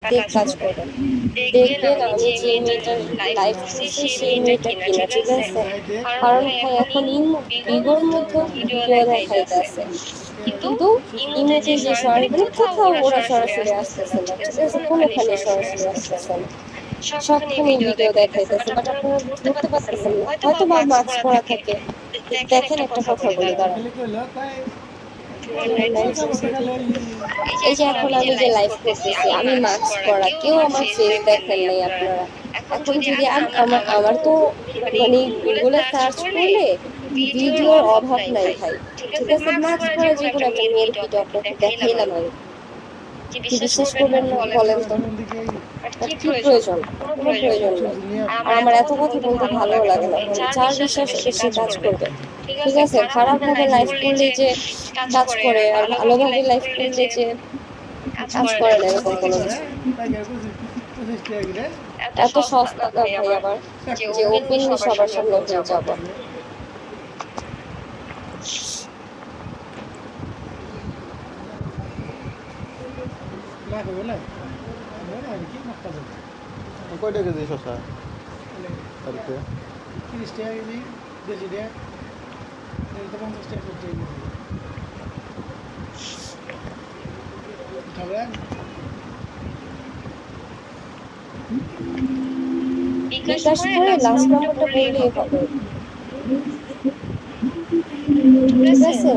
কাজ করবেন, দেখবেন আমি যে মেয়েটার লাইভ করছি সেই মেয়েটা কিনা, ঠিক আছে? কারণ ভাই এখন বিগোর মধ্যেও ভিডিও দেখাইতেছে, কিন্তু ইমোতে যে মানে কোথাও ওরা সরাসরি আসতেছে না, ঠিক আছে? কোনোখানে সরাসরি আসতেছে না, সবখানে ভিডিও দেখাইতেছে, বাট আপনারা ধরতে পারতেছেন না, হয়তো বা মাস্ক পরা থাকে। দেখেন একটা কথা বলি, দাঁড়ান। এই যে এখন আমি যে লাইভ করতেছি, আমি মাস্ক পরা, কেউ আমার ফেস দেখেন নাই আপনারা। এখন যদি আমার আমার তো মানে গুগলে সার্চ করলে ভিডিওর অভাব নাই ভাই, ঠিক আছে? মাস্ক পরা যে কোনো একটা মেয়ের ভিডিও আপনাকে দেখাইলাম আমি, কি বিশ্বাস করবেন না বলেন তো? আর কি প্রয়োজন? কোনো প্রয়োজন নেই। আর আমার এত কথা বলতে ভালোও লাগে না, মানে যার বিশ্বাস সে কাজ করবে, ঠিক আছে? খারাপ ভাবে লাইফ করলে যে কাজ করে, আর ভালোভাবে লাইফ করলে যে কাজ করে না, এরকম কোনো কিছু। এত সস্তা না ভাই আবার যে ওপেনলি সবার সামনে হয়ে যাব। কয়টা কেজি শসা বাড়িতে? 30 টাকা কেজি, 200 টাকা, 50 টাকা কেজি খাবেন। বিকাশ করে লাস্ট নাম্বারটা বললেই হবে, ঠিক আছে?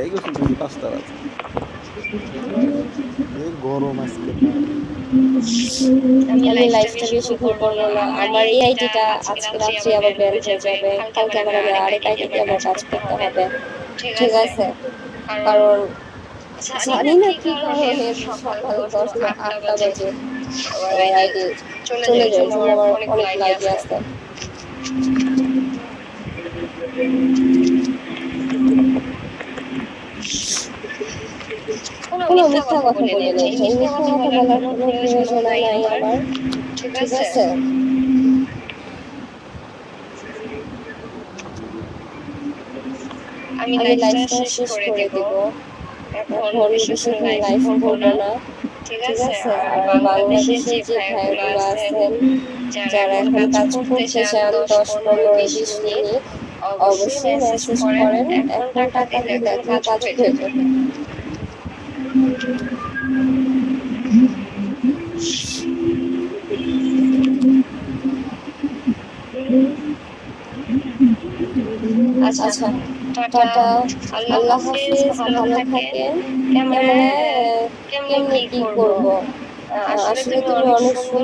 এই গোসল দিছি 5টা বাজে। এই গরম আজকে। আমি লাইফটা বেশিক্ষণ করবো না, আমার এই আইডিটা আজকে রাত্রে আবার ব্যান হয়ে যাবে, কালকে আবার আমি আরেক আইডি দিয়ে আমার কাজ করতে হবে, ঠিক আছে? কারণ জানি না কি কারণে সকাল 10 না 8টা বাজে আমার আইডি চলে যায়, জন্য আমার অনেক লাইভে আছে। কোনো মিথ্যা কথা বলে নেই, এই মিথ্যা কথা বলার কোনো প্রয়োজন নাই আমার, ঠিক আছে? আমি লাইফটা শেষ করে দিব, এখন বেশিক্ষণ লাইফ করবো না, ঠিক আছে? আর বাংলাদেশে যে ভাইগুলো আছেন যারা এখন কাজ করতে চান 10, 15, 20 মিনিট, অবশ্যই মেসেজ করেন, এখন টাকা দিলে এখন কাজ হয়ে যাবে। আচ্ছা, টাটা, আল্লাহ হাফিজ, ভালো থাকেন। কেমনে কি করবো? আসলে তুমি অনেক